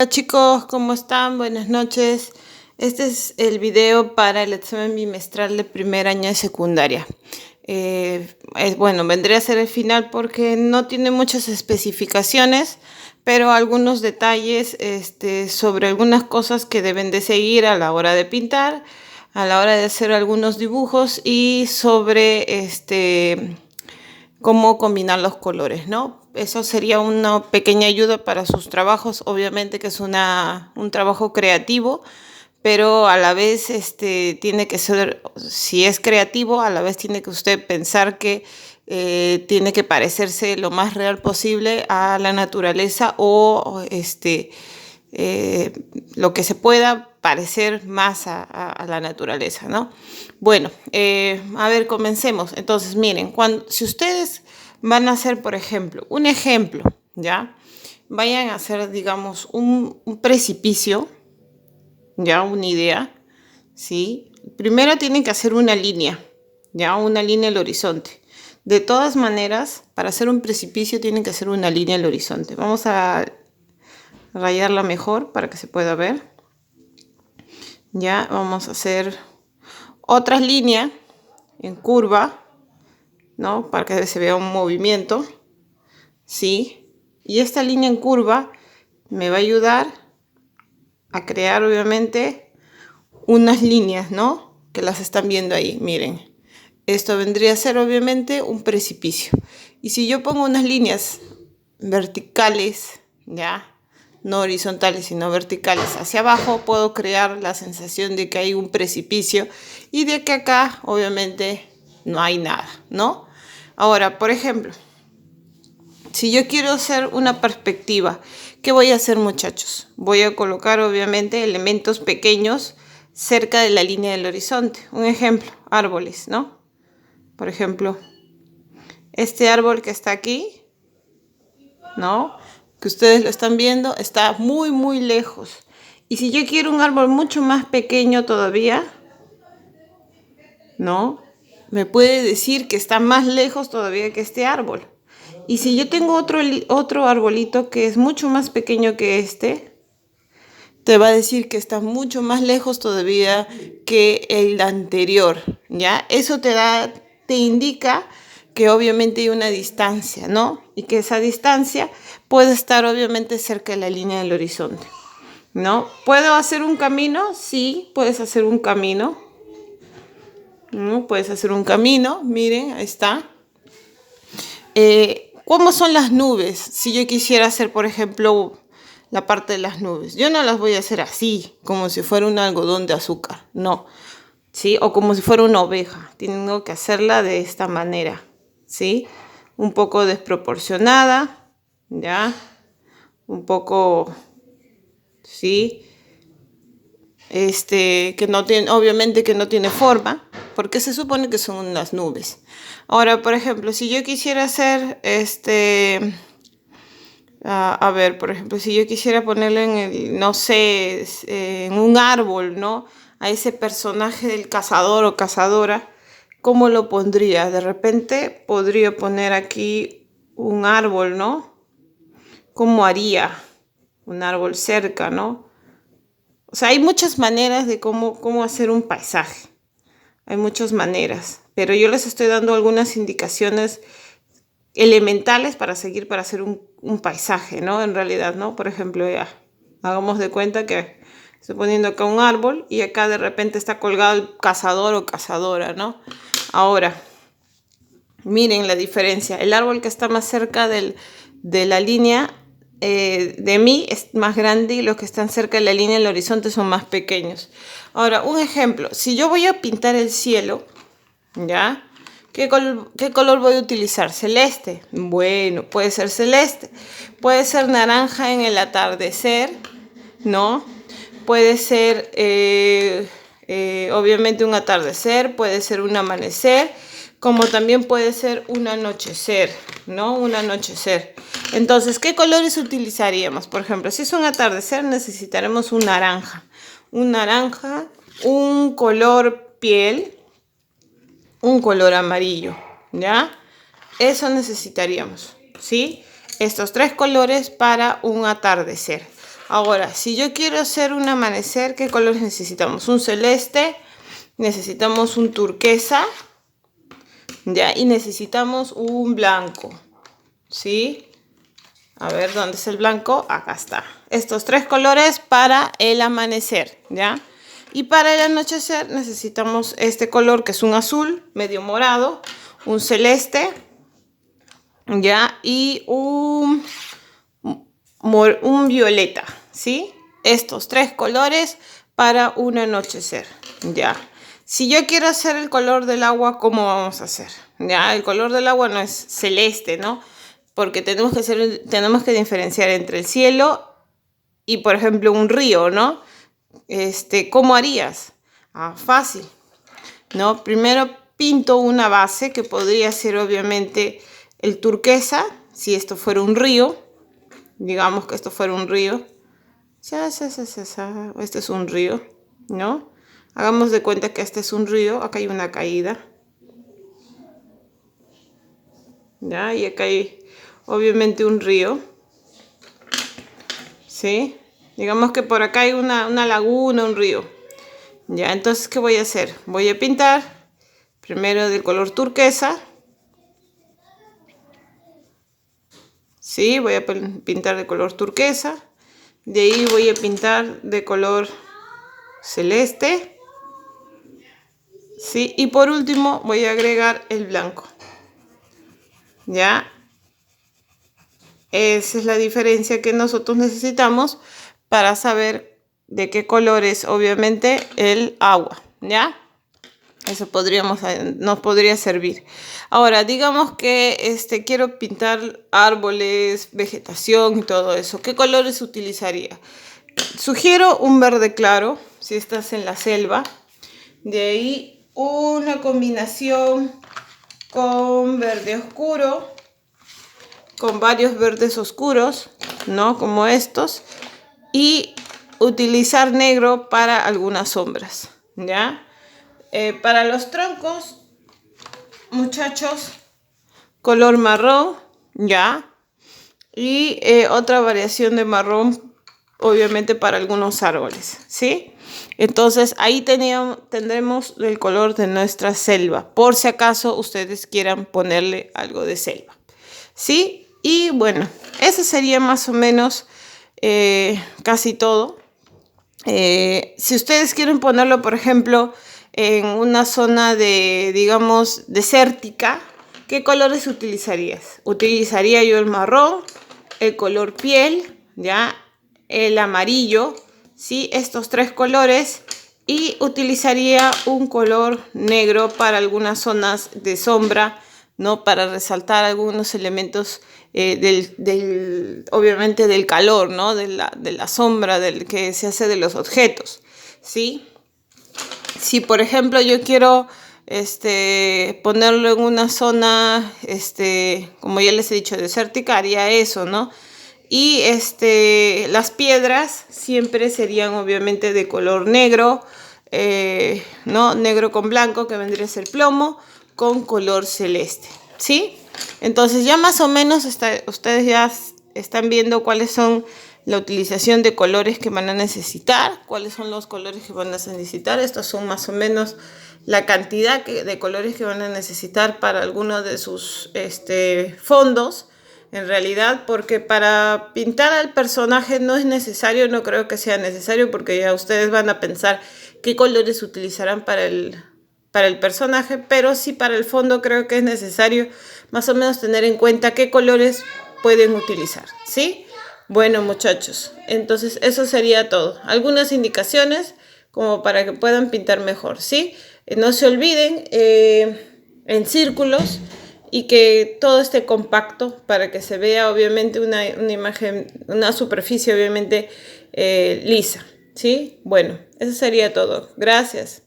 Hola chicos, ¿cómo están? Buenas noches. Este es el video para el examen bimestral de primer año de secundaria. Bueno, vendría a ser el final porque no tiene muchas especificaciones, pero algunos detalles sobre algunas cosas que deben de seguir a la hora de pintar, a la hora de hacer algunos dibujos y sobre cómo combinar los colores, ¿no? Eso sería una pequeña ayuda para sus trabajos, obviamente que es un trabajo creativo, pero a la vez tiene que ser, si es creativo, a la vez tiene que usted pensar que tiene que parecerse lo más real posible a la naturaleza o eh, lo que se pueda parecer más a la naturaleza, ¿no? Bueno, a ver, comencemos. Entonces, miren, si ustedes van a hacer, por ejemplo, un ejemplo, ¿ya? Vayan a hacer, digamos, un precipicio, ¿ya? Una idea, ¿sí? Primero tienen que hacer una línea, ¿ya? Una línea al horizonte. De todas maneras, para hacer un precipicio tienen que hacer una línea al horizonte. Vamos a rayarla mejor para que se pueda ver. Ya vamos a hacer otras líneas en curva, ¿no? Para que se vea un movimiento, ¿sí? Y esta línea en curva me va a ayudar a crear, obviamente, unas líneas, ¿no? Que las están viendo ahí, miren. Esto vendría a ser, obviamente, un precipicio. Y si yo pongo unas líneas verticales, ¿ya? No horizontales, sino verticales hacia abajo, puedo crear la sensación de que hay un precipicio y de que acá, obviamente, no hay nada, ¿no? Ahora, por ejemplo, si yo quiero hacer una perspectiva, ¿qué voy a hacer, muchachos? Voy a colocar, obviamente, elementos pequeños cerca de la línea del horizonte. Un ejemplo, árboles, ¿no? Por ejemplo, este árbol que está aquí, ¿no? Que ustedes lo están viendo, está muy, muy lejos. Y si yo quiero un árbol mucho más pequeño todavía, ¿no? Me puede decir que está más lejos todavía que este árbol. Y si yo tengo otro arbolito que es mucho más pequeño que este, te va a decir que está mucho más lejos todavía que el anterior, ¿ya? Eso te indica que obviamente hay una distancia, ¿no? Y que esa distancia puede estar obviamente cerca de la línea del horizonte, ¿no? ¿Puedo hacer un camino? Sí, puedes hacer un camino, ¿no? Puedes hacer un camino, miren, ahí está. ¿Cómo son las nubes? Si yo quisiera hacer, por ejemplo, la parte de las nubes, yo no las voy a hacer así, como si fuera un algodón de azúcar, no, ¿sí? O como si fuera una oveja, tengo que hacerla de esta manera, ¿sí? Un poco desproporcionada, ¿ya? Un poco, ¿sí? Que no tiene, obviamente que no tiene forma, porque se supone que son unas nubes. Ahora, por ejemplo, si yo quisiera hacer a ver, por ejemplo, si yo quisiera ponerlo en el, no sé, en un árbol, ¿no? A ese personaje del cazador o cazadora, ¿cómo lo pondría? De repente podría poner aquí un árbol, ¿no? ¿Cómo haría un árbol cerca, ¿no? O sea, hay muchas maneras de cómo hacer un paisaje. Hay muchas maneras, pero yo les estoy dando algunas indicaciones elementales para seguir para hacer un paisaje, ¿no? En realidad, ¿no? Por ejemplo, ya, hagamos de cuenta que estoy poniendo acá un árbol y acá de repente está colgado el cazador o cazadora, ¿no? Ahora, miren la diferencia. El árbol que está más cerca de la línea de mí es más grande y los que están cerca de la línea del horizonte son más pequeños. Ahora, un ejemplo. Si yo voy a pintar el cielo, ¿ya? ¿Qué color voy a utilizar? ¿Celeste? Bueno, puede ser celeste. Puede ser naranja en el atardecer, ¿no? Puede ser, obviamente, un atardecer, puede ser un amanecer, como también puede ser un anochecer, ¿no? Un anochecer. Entonces, ¿qué colores utilizaríamos? Por ejemplo, si es un atardecer, necesitaremos un naranja. Un naranja, un color piel, un color amarillo, ¿ya? Eso necesitaríamos, ¿sí? Estos tres colores para un atardecer. Ahora, si yo quiero hacer un amanecer, ¿qué colores necesitamos? Un celeste, necesitamos un turquesa, ¿ya? Y necesitamos un blanco, ¿sí? A ver, ¿dónde es el blanco? Acá está. Estos 3 colores para el amanecer, ¿ya? Y para el anochecer necesitamos este color que es un azul, medio morado, un celeste, ¿ya? Y un violeta, ¿sí? Estos 3 colores para un anochecer, ¿ya? Si yo quiero hacer el color del agua, ¿cómo vamos a hacer? Ya, el color del agua no es celeste, ¿no? Porque tenemos que diferenciar entre el cielo y, por ejemplo, un río, ¿no? ¿Cómo harías? Fácil, ¿no? Primero pinto una base que podría ser obviamente el turquesa, si esto fuera un río, digamos que esto fuera un río. Este es un río, ¿no? Hagamos de cuenta que este es un río, acá hay una caída. ¿Ya? Y acá hay obviamente un río, ¿sí? Digamos que por acá hay una laguna, un río. Ya, entonces, ¿qué voy a hacer? Voy a pintar primero del color turquesa. Sí, voy a pintar de color turquesa. De ahí voy a pintar de color celeste. Sí, y por último voy a agregar el blanco. ¿Ya? Esa es la diferencia que nosotros necesitamos para saber de qué color es obviamente el agua, ¿ya? Eso nos podría servir. Ahora, digamos que quiero pintar árboles, vegetación y todo eso. ¿Qué colores utilizaría? Sugiero un verde claro, si estás en la selva. De ahí una combinación con verde oscuro, con varios verdes oscuros, ¿no? Como estos. Y utilizar negro para algunas sombras, ¿ya? Para los troncos, muchachos, color marrón, ¿ya? Y otra variación de marrón, obviamente para algunos árboles, ¿sí? Entonces ahí tendremos el color de nuestra selva, por si acaso ustedes quieran ponerle algo de selva, ¿sí? Y bueno, eso sería más o menos casi todo. Si ustedes quieren ponerlo, por ejemplo, en una zona de, digamos, desértica, ¿qué colores utilizarías? Utilizaría yo el marrón, el color piel, ¿ya? El amarillo, ¿sí? Estos 3 colores. Y utilizaría un color negro para algunas zonas de sombra, ¿no? Para resaltar algunos elementos obviamente del calor, ¿no? De la sombra del que se hace de los objetos, ¿sí? Si por ejemplo yo quiero ponerlo en una zona, como ya les he dicho, desértica, haría eso, ¿no? Y las piedras siempre serían obviamente de color negro, ¿no? Negro con blanco, que vendría a ser plomo, con color celeste, ¿sí? Entonces ya más o menos ustedes ya están viendo cuáles son la utilización de colores que van a necesitar, cuáles son los colores que van a necesitar. Estos son más o menos la cantidad de colores que van a necesitar para algunos de sus fondos, en realidad, porque para pintar al personaje no es necesario, no creo que sea necesario, porque ya ustedes van a pensar qué colores utilizarán para el personaje, pero sí para el fondo creo que es necesario más o menos tener en cuenta qué colores pueden utilizar, ¿sí? Bueno, muchachos, entonces eso sería todo. Algunas indicaciones como para que puedan pintar mejor, ¿sí? No se olviden en círculos y que todo esté compacto para que se vea obviamente una imagen, una superficie obviamente lisa, ¿sí? Bueno, eso sería todo. Gracias.